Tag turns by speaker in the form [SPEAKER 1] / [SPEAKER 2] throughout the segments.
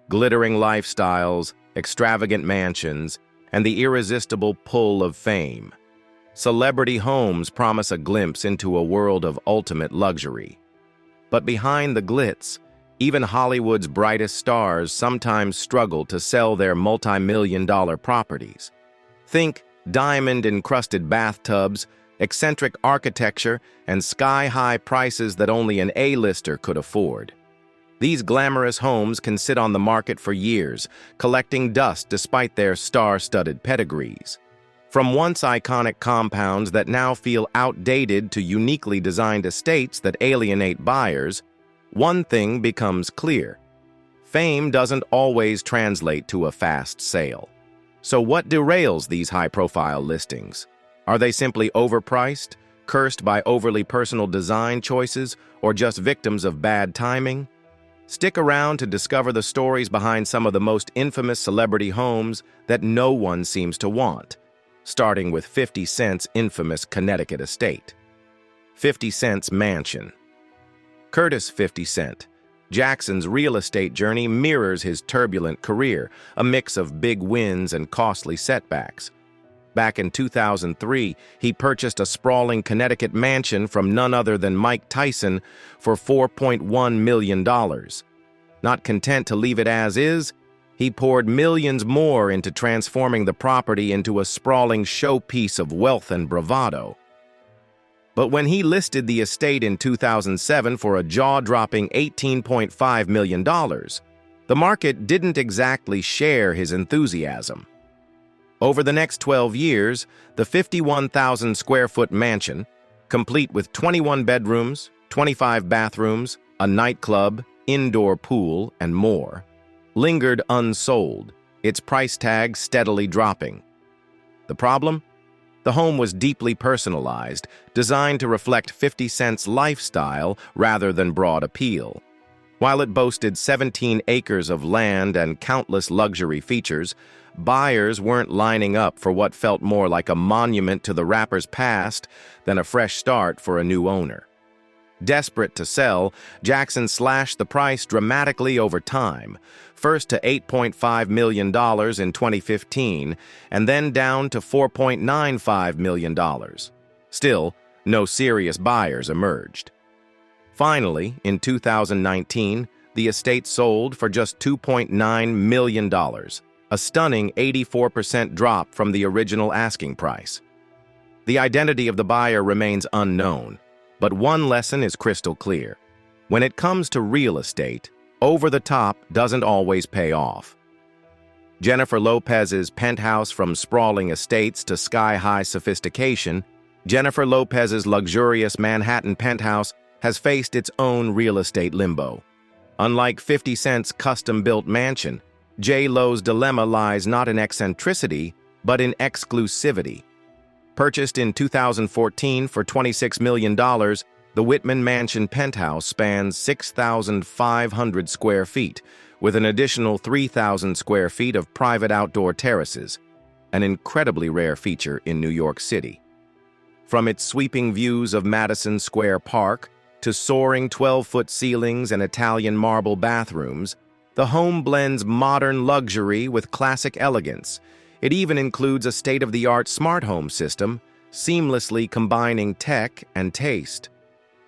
[SPEAKER 1] glittering lifestyles, extravagant mansions, and the irresistible pull of fame. Celebrity homes promise a glimpse into a world of ultimate luxury. But behind the glitz, even Hollywood's brightest stars sometimes struggle to sell their multi-million-dollar properties. Think diamond-encrusted bathtubs, eccentric architecture, and sky-high prices that only an A-lister could afford. These glamorous homes can sit on the market for years, collecting dust despite their star-studded pedigrees. From once iconic compounds that now feel outdated to uniquely designed estates that alienate buyers, one thing becomes clear. Fame doesn't always translate to a fast sale. So what derails these high-profile listings? Are they simply overpriced, cursed by overly personal design choices, or just victims of bad timing? Stick around to discover the stories behind some of the most infamous celebrity homes that no one seems to want, starting with 50 Cent's infamous Connecticut estate. 50 Cent's mansion. Curtis 50 Cent, Jackson's real estate journey mirrors his turbulent career, a mix of big wins and costly setbacks. Back in 2003, he purchased a sprawling Connecticut mansion from none other than Mike Tyson for $4.1 million. Not content to leave it as is, he poured millions more into transforming the property into a sprawling showpiece of wealth and bravado. But when he listed the estate in 2007 for a jaw-dropping $18.5 million, the market didn't exactly share his enthusiasm. Over the next 12 years, the 51,000-square-foot mansion, complete with 21 bedrooms, 25 bathrooms, a nightclub, indoor pool, and more, lingered unsold, its price tag steadily dropping. The problem? The home was deeply personalized, designed to reflect 50 Cent's lifestyle rather than broad appeal. While it boasted 17 acres of land and countless luxury features, buyers weren't lining up for what felt more like a monument to the rapper's past than a fresh start for a new owner. Desperate to sell, Jackson slashed the price dramatically over time, first to $8.5 million in 2015 and then down to $4.95 million. Still, no serious buyers emerged. Finally, in 2019, the estate sold for just $2.9 million, a stunning 84% drop from the original asking price. The identity of the buyer remains unknown, but one lesson is crystal clear. When it comes to real estate, over the top doesn't always pay off. Jennifer Lopez's penthouse from sprawling estates to sky-high sophistication, Jennifer Lopez's luxurious Manhattan penthouse has faced its own real estate limbo. Unlike 50 Cent's custom-built mansion, J.Lo's dilemma lies not in eccentricity, but in exclusivity. Purchased in 2014 for $26 million, the Whitman Mansion penthouse spans 6,500 square feet, with an additional 3,000 square feet of private outdoor terraces, an incredibly rare feature in New York City. From its sweeping views of Madison Square Park to soaring 12-foot ceilings and Italian marble bathrooms, the home blends modern luxury with classic elegance. It even includes a state-of-the-art smart home system, seamlessly combining tech and taste.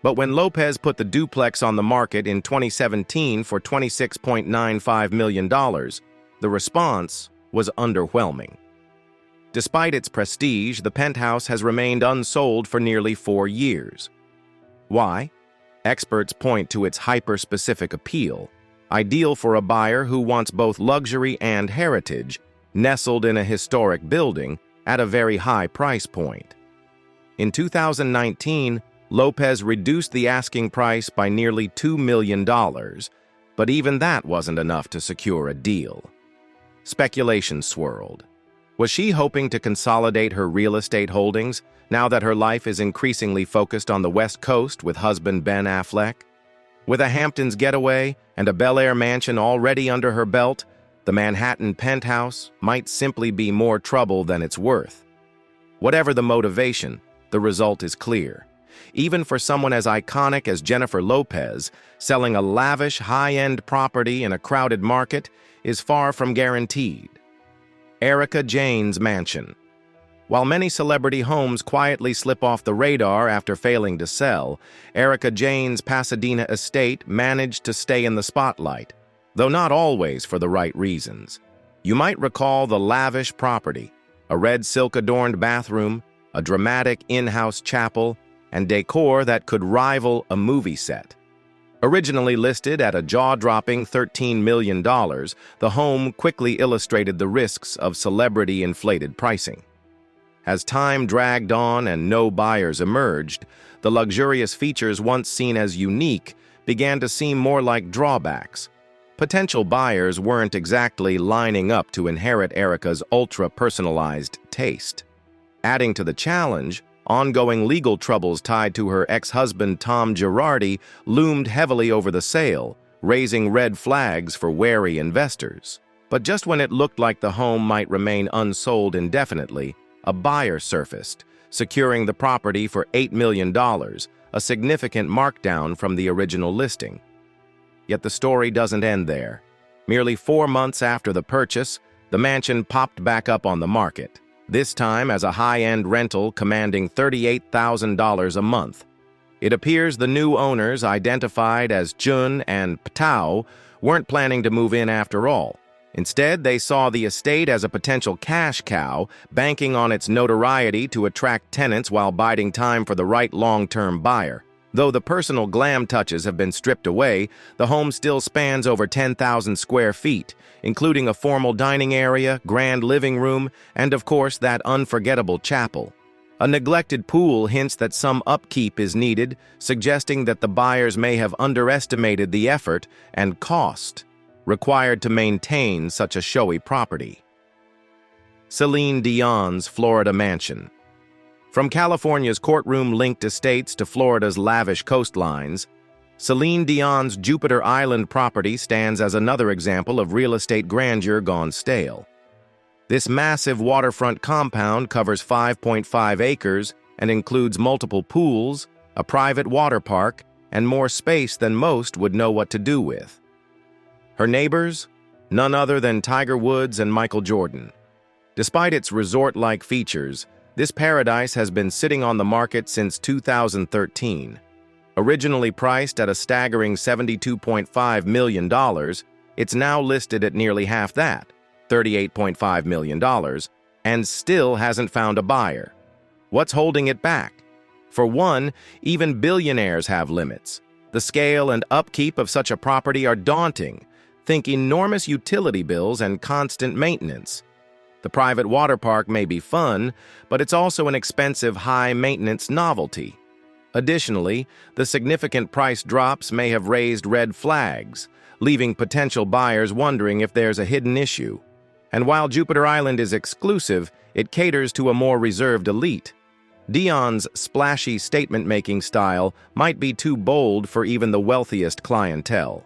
[SPEAKER 1] But when Lopez put the duplex on the market in 2017 for $26.95 million, the response was underwhelming. Despite its prestige, the penthouse has remained unsold for nearly 4 years. Why? Experts point to its hyper-specific appeal, ideal for a buyer who wants both luxury and heritage, nestled in a historic building at a very high price point. In 2019, Lopez reduced the asking price by nearly $2 million, but even that wasn't enough to secure a deal. Speculation swirled. Was she hoping to consolidate her real estate holdings now that her life is increasingly focused on the West Coast with husband Ben Affleck? With a Hamptons getaway and a Bel Air mansion already under her belt, the Manhattan penthouse might simply be more trouble than it's worth. Whatever the motivation, the result is clear. Even for someone as iconic as Jennifer Lopez, selling a lavish, high-end property in a crowded market is far from guaranteed. Erika Jayne's mansion. While many celebrity homes quietly slip off the radar after failing to sell, Erika Jayne's Pasadena estate managed to stay in the spotlight, though not always for the right reasons. You might recall the lavish property, a red silk-adorned bathroom, a dramatic in-house chapel, and decor that could rival a movie set. Originally listed at a jaw-dropping $13 million, the home quickly illustrated the risks of celebrity-inflated pricing. As time dragged on and no buyers emerged, the luxurious features once seen as unique began to seem more like drawbacks. Potential buyers weren't exactly lining up to inherit Erika's ultra-personalized taste. Adding to the challenge, ongoing legal troubles tied to her ex-husband Tom Girardi loomed heavily over the sale, raising red flags for wary investors. But just when it looked like the home might remain unsold indefinitely, a buyer surfaced, securing the property for $8 million, a significant markdown from the original listing. Yet the story doesn't end there. Merely 4 months after the purchase, the mansion popped back up on the market, this time as a high-end rental commanding $38,000 a month. It appears the new owners, identified as Jun and Ptau, weren't planning to move in after all. Instead, they saw the estate as a potential cash cow, banking on its notoriety to attract tenants while biding time for the right long-term buyer. Though the personal glam touches have been stripped away, the home still spans over 10,000 square feet, including a formal dining area, grand living room, and of course that unforgettable chapel. A neglected pool hints that some upkeep is needed, suggesting that the buyers may have underestimated the effort and cost required to maintain such a showy property. Celine Dion's Florida mansion. From California's courtroom-linked estates to Florida's lavish coastlines, Celine Dion's Jupiter Island property stands as another example of real estate grandeur gone stale. This massive waterfront compound covers 5.5 acres and includes multiple pools, a private water park, and more space than most would know what to do with. Her neighbors? None other than Tiger Woods and Michael Jordan. Despite its resort-like features, this paradise has been sitting on the market since 2013. Originally priced at a staggering $72.5 million, it's now listed at nearly half that, $38.5 million, and still hasn't found a buyer. What's holding it back? For one, even billionaires have limits. The scale and upkeep of such a property are daunting. Think enormous utility bills and constant maintenance. The private water park may be fun, but it's also an expensive, high-maintenance novelty. Additionally, the significant price drops may have raised red flags, leaving potential buyers wondering if there's a hidden issue. And while Jupiter Island is exclusive, it caters to a more reserved elite. Dion's splashy statement-making style might be too bold for even the wealthiest clientele.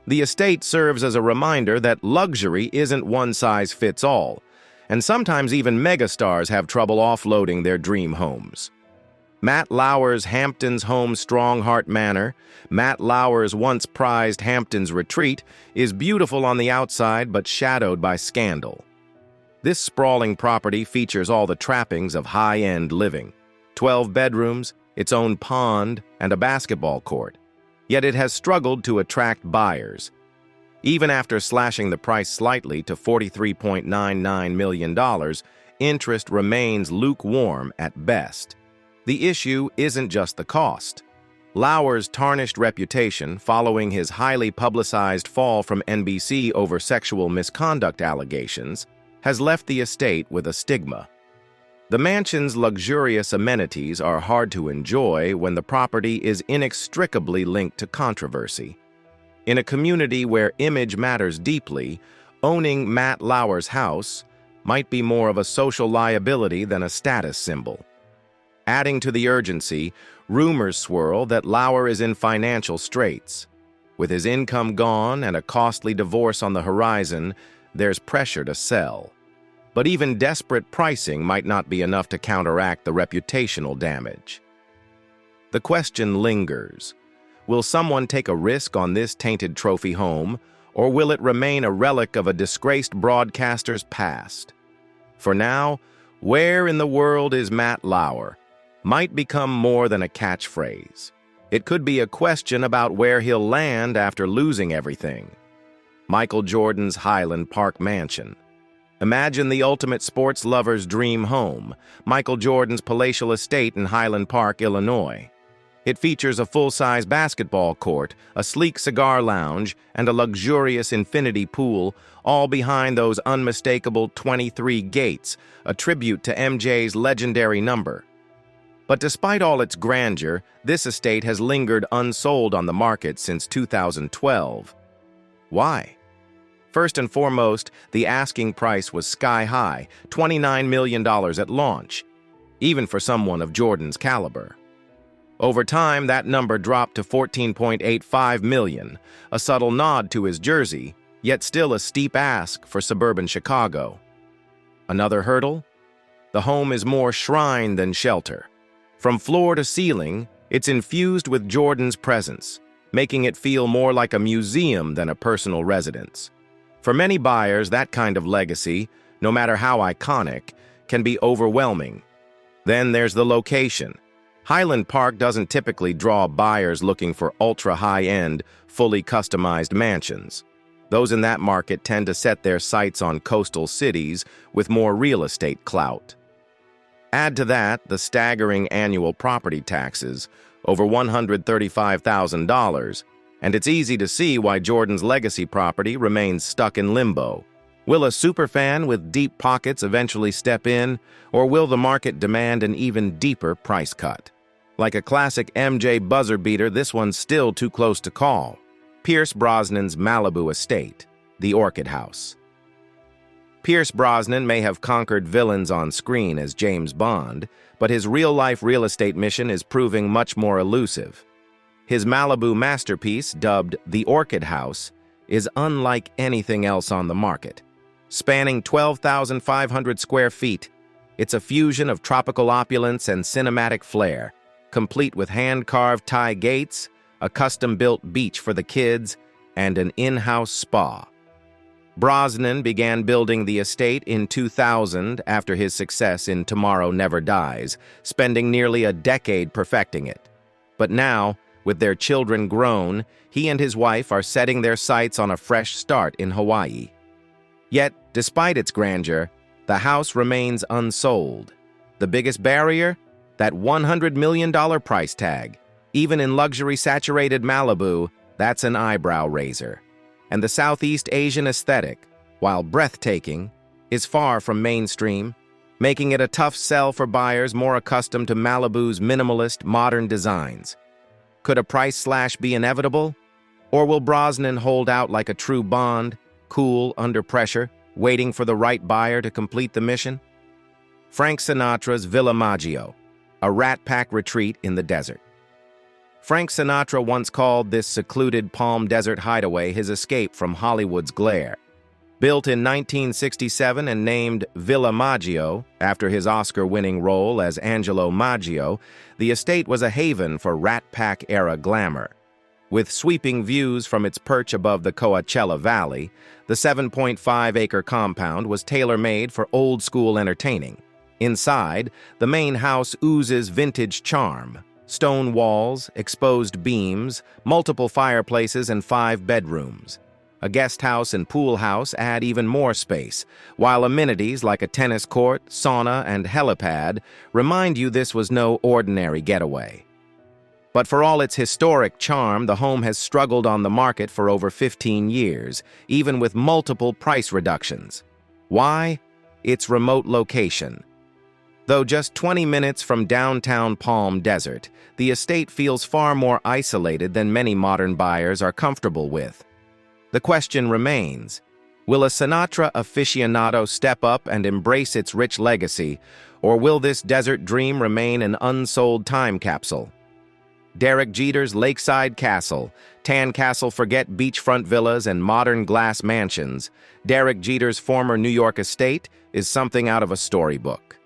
[SPEAKER 1] The estate serves as a reminder that luxury isn't one-size-fits-all, and sometimes even megastars have trouble offloading their dream homes. Matt Lauer's Hamptons home Strongheart Manor, Matt Lauer's once prized Hamptons retreat, is beautiful on the outside but shadowed by scandal. This sprawling property features all the trappings of high-end living: 12 bedrooms, its own pond, and a basketball court. Yet it has struggled to attract buyers. Even after slashing the price slightly to $43.99 million, interest remains lukewarm at best. The issue isn't just the cost. Lauer's tarnished reputation following his highly publicized fall from NBC over sexual misconduct allegations has left the estate with a stigma. The mansion's luxurious amenities are hard to enjoy when the property is inextricably linked to controversy. In a community where image matters deeply, owning Matt Lauer's house might be more of a social liability than a status symbol. Adding to the urgency, rumors swirl that Lauer is in financial straits. With his income gone and a costly divorce on the horizon, there's pressure to sell. But even desperate pricing might not be enough to counteract the reputational damage. The question lingers. Will someone take a risk on this tainted trophy home, or will it remain a relic of a disgraced broadcaster's past? For now, "Where in the world is Matt Lauer?" might become more than a catchphrase. It could be a question about where he'll land after losing everything. Michael Jordan's Highland Park mansion. Imagine the ultimate sports lover's dream home, Michael Jordan's palatial estate in Highland Park, Illinois. It features a full-size basketball court, a sleek cigar lounge, and a luxurious infinity pool, all behind those unmistakable 23 gates, a tribute to MJ's legendary number. But despite all its grandeur, this estate has lingered unsold on the market since 2012. Why? First and foremost, the asking price was sky-high, $29 million at launch, even for someone of Jordan's caliber. Over time, that number dropped to $14.85 million, a subtle nod to his jersey, yet still a steep ask for suburban Chicago. Another hurdle? The home is more shrine than shelter. From floor to ceiling, it's infused with Jordan's presence, making it feel more like a museum than a personal residence. For many buyers, that kind of legacy, no matter how iconic, can be overwhelming. Then there's the location. Highland Park doesn't typically draw buyers looking for ultra-high-end, fully customized mansions. Those in that market tend to set their sights on coastal cities with more real estate clout. Add to that the staggering annual property taxes, over $135,000, and it's easy to see why Jordan's legacy property remains stuck in limbo. Will a superfan with deep pockets eventually step in, or will the market demand an even deeper price cut? Like a classic MJ buzzer beater, this one's still too close to call. Pierce Brosnan's Malibu estate, the Orchid House. Pierce Brosnan may have conquered villains on screen as James Bond, but his real-life real estate mission is proving much more elusive. His Malibu masterpiece, dubbed the Orchid House, is unlike anything else on the market. Spanning 12,500 square feet, it's a fusion of tropical opulence and cinematic flair, complete with hand-carved Thai gates, a custom-built beach for the kids, and an in-house spa. Brosnan began building the estate in 2000 after his success in Tomorrow Never Dies, spending nearly a decade perfecting it. But now, with their children grown, he and his wife are setting their sights on a fresh start in Hawaii. Yet, despite its grandeur, the house remains unsold. The biggest barrier? That $100 million price tag. Even in luxury-saturated Malibu, that's an eyebrow raiser. And the Southeast Asian aesthetic, while breathtaking, is far from mainstream, making it a tough sell for buyers more accustomed to Malibu's minimalist, modern designs. Could a price slash be inevitable? Or will Brosnan hold out like a true Bond, cool, under pressure, waiting for the right buyer to complete the mission? Frank Sinatra's Villa Maggio, a Rat Pack retreat in the desert. Frank Sinatra once called this secluded Palm Desert hideaway his escape from Hollywood's glare. Built in 1967 and named Villa Maggio after his Oscar-winning role as Angelo Maggio, the estate was a haven for Rat Pack-era glamour. With sweeping views from its perch above the Coachella Valley, the 7.5-acre compound was tailor-made for old-school entertaining. Inside, the main house oozes vintage charm. Stone walls, exposed beams, multiple fireplaces, and 5 bedrooms. A guest house and pool house add even more space, while amenities like a tennis court, sauna, and helipad remind you this was no ordinary getaway. But for all its historic charm, the home has struggled on the market for over 15 years, even with multiple price reductions. Why? Its remote location. Though just 20 minutes from downtown Palm Desert, the estate feels far more isolated than many modern buyers are comfortable with. The question remains, will a Sinatra aficionado step up and embrace its rich legacy, or will this desert dream remain an unsold time capsule? Derek Jeter's lakeside castle, tan castle forget beachfront villas and modern glass mansions, Derek Jeter's former New York estate is something out of a storybook.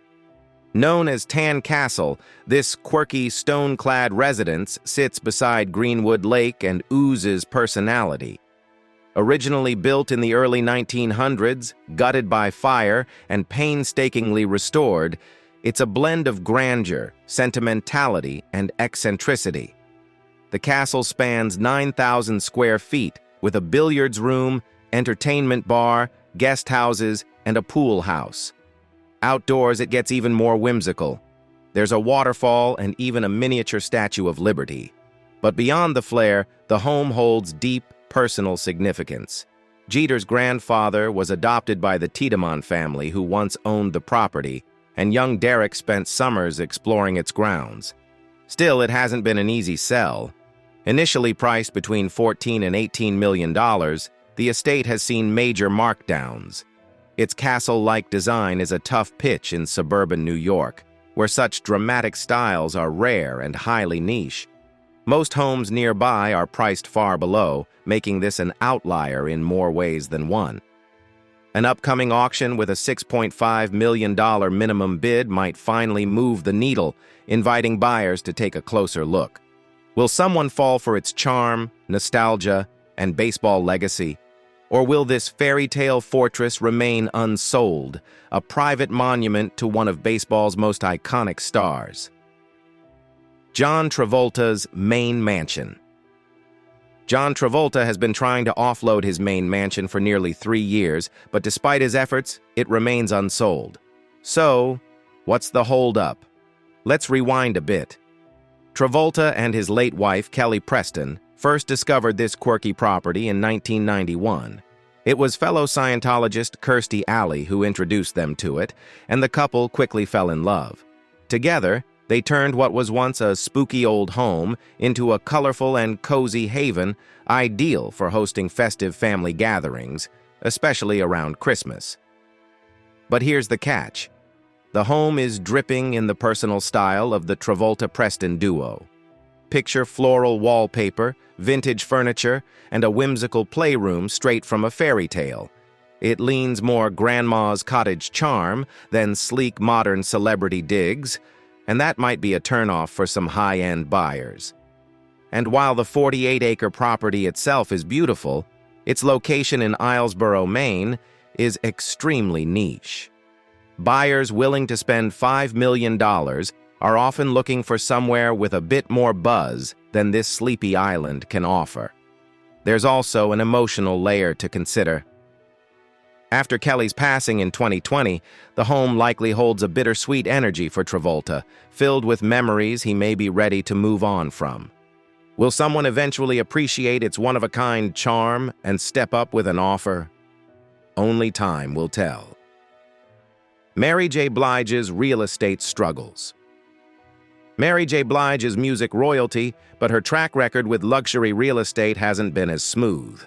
[SPEAKER 1] Known as Tan Castle, this quirky stone-clad residence sits beside Greenwood Lake and oozes personality. Originally built in the early 1900s, gutted by fire, and painstakingly restored, it's a blend of grandeur, sentimentality, and eccentricity. The castle spans 9,000 square feet, with a billiards room, entertainment bar, guest houses, and a pool house. Outdoors, it gets even more whimsical. There's a waterfall and even a miniature Statue of Liberty. But beyond the flair, the home holds deep, personal significance. Jeter's grandfather was adopted by the Tiedemann family, who once owned the property, and young Derek spent summers exploring its grounds. Still, it hasn't been an easy sell. Initially priced between $14 and $18 million, the estate has seen major markdowns. Its castle-like design is a tough pitch in suburban New York, where such dramatic styles are rare and highly niche. Most homes nearby are priced far below, making this an outlier in more ways than one. An upcoming auction with a $6.5 million minimum bid might finally move the needle, inviting buyers to take a closer look. Will someone fall for its charm, nostalgia, and baseball legacy? Or will this fairy tale fortress remain unsold, a private monument to one of baseball's most iconic stars? John Travolta's Maine Mansion. John Travolta has been trying to offload his Maine mansion for nearly 3 years, but despite his efforts, it remains unsold. So, what's the holdup? Let's rewind a bit. Travolta and his late wife, Kelly Preston, first discovered this quirky property in 1991. It was fellow Scientologist Kirstie Alley who introduced them to it, and the couple quickly fell in love. Together, they turned what was once a spooky old home into a colorful and cozy haven, ideal for hosting festive family gatherings, especially around Christmas. But here's the catch. The home is dripping in the personal style of the Travolta-Preston duo. Picture floral wallpaper, vintage furniture, and a whimsical playroom straight from a fairy tale. It leans more grandma's cottage charm than sleek modern celebrity digs, and that might be a turnoff for some high-end buyers. And while the 48-acre property itself is beautiful, its location in Islesboro, Maine, is extremely niche. Buyers willing to spend $5 million are often looking for somewhere with a bit more buzz than this sleepy island can offer. There's also an emotional layer to consider. After Kelly's passing in 2020, the home likely holds a bittersweet energy for Travolta, filled with memories he may be ready to move on from. Will someone eventually appreciate its one-of-a-kind charm and step up with an offer? Only time will tell. Mary J. Blige's real estate struggles. Mary J. Blige is music royalty, but her track record with luxury real estate hasn't been as smooth.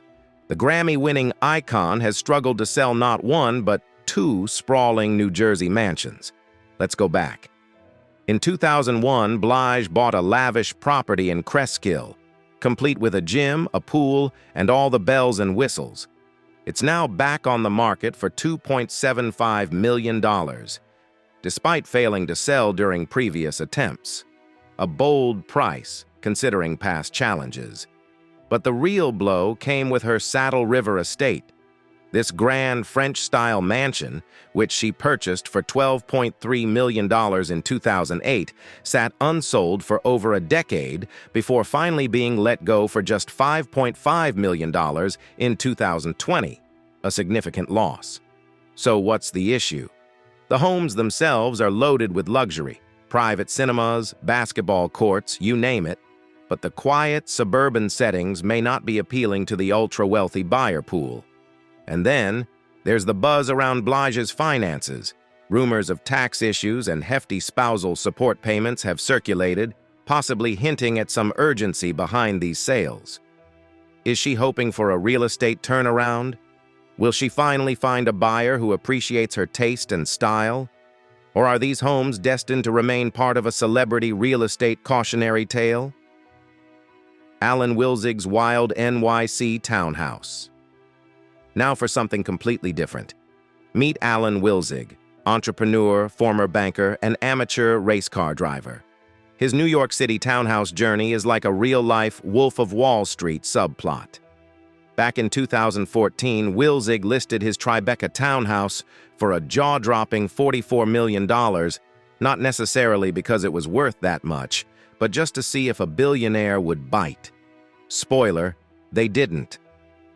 [SPEAKER 1] The Grammy-winning icon has struggled to sell not one, but 2 sprawling New Jersey mansions. Let's go back. In 2001, Blige bought a lavish property in Cresskill, complete with a gym, a pool, and all the bells and whistles. It's now back on the market for $2.75 million, despite failing to sell during previous attempts. A bold price, considering past challenges. But the real blow came with her Saddle River estate. This grand French-style mansion, which she purchased for $12.3 million in 2008, sat unsold for over a decade before finally being let go for just $5.5 million in 2020, a significant loss. So what's the issue? The homes themselves are loaded with luxury, private cinemas, basketball courts, you name it. But the quiet, suburban settings may not be appealing to the ultra-wealthy buyer pool. And then, there's the buzz around Blige's finances. Rumors of tax issues and hefty spousal support payments have circulated, possibly hinting at some urgency behind these sales. Is she hoping for a real estate turnaround? Will she finally find a buyer who appreciates her taste and style? Or are these homes destined to remain part of a celebrity real estate cautionary tale? Alan Wilzig's wild NYC townhouse. Now for something completely different. Meet Alan Wilzig, entrepreneur, former banker, and amateur race car driver. His New York City townhouse journey is like a real-life Wolf of Wall Street subplot. Back in 2014, Wilzig listed his Tribeca townhouse for a jaw-dropping $44 million, not necessarily because it was worth that much, but just to see if a billionaire would bite. Spoiler, they didn't.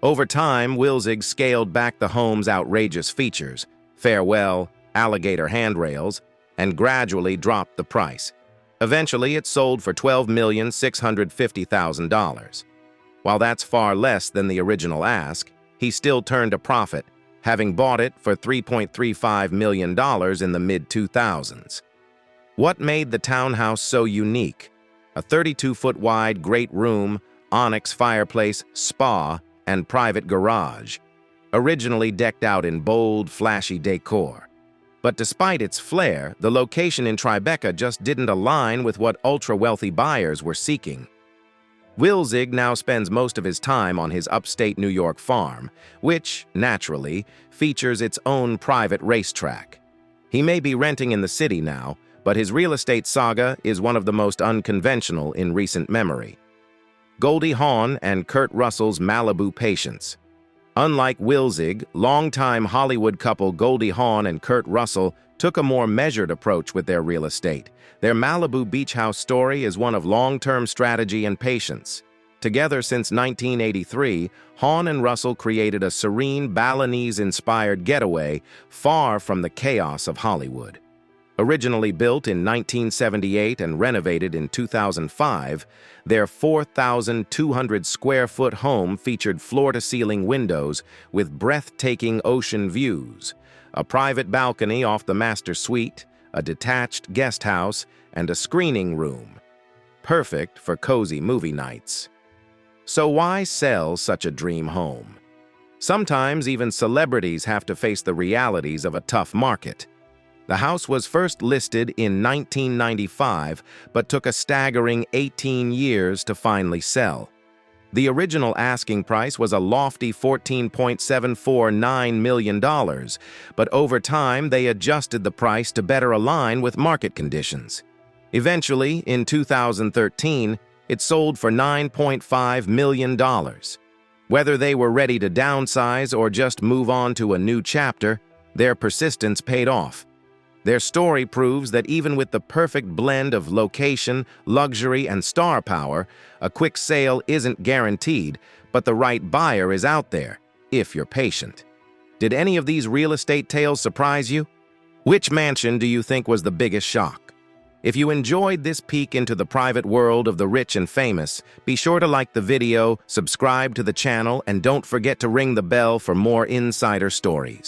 [SPEAKER 1] Over time, Wilzig scaled back the home's outrageous features, farewell, alligator handrails, and gradually dropped the price. Eventually, it sold for $12,650,000. While that's far less than the original ask, he still turned a profit, having bought it for $3.35 million in the mid-2000s. What made the townhouse so unique? A 32-foot wide great room, onyx fireplace, spa, and private garage, originally decked out in bold, flashy decor. But despite its flair, the location in Tribeca just didn't align with what ultra-wealthy buyers were seeking. Wilzig now spends most of his time on his upstate New York farm, which, naturally, features its own private racetrack. He may be renting in the city now, but his real estate saga is one of the most unconventional in recent memory. Goldie Hawn and Kurt Russell's Malibu Patience. Unlike Wilzig, longtime Hollywood couple Goldie Hawn and Kurt Russell took a more measured approach with their real estate. Their Malibu beach house story is one of long-term strategy and patience. Together since 1983, Hawn and Russell created a serene, Balinese-inspired getaway far from the chaos of Hollywood. Originally built in 1978 and renovated in 2005, their 4,200-square-foot home featured floor-to-ceiling windows with breathtaking ocean views, a private balcony off the master suite, a detached guest house, and a screening room. Perfect for cozy movie nights. So why sell such a dream home? Sometimes even celebrities have to face the realities of a tough market. The house was first listed in 1995, but took a staggering 18 years to finally sell. The original asking price was a lofty $14.749 million, but over time they adjusted the price to better align with market conditions. Eventually, in 2013, it sold for $9.5 million. Whether they were ready to downsize or just move on to a new chapter, their persistence paid off. Their story proves that even with the perfect blend of location, luxury, and star power, a quick sale isn't guaranteed, but the right buyer is out there, if you're patient. Did any of these real estate tales surprise you? Which mansion do you think was the biggest shock? If you enjoyed this peek into the private world of the rich and famous, be sure to like the video, subscribe to the channel, and don't forget to ring the bell for more insider stories.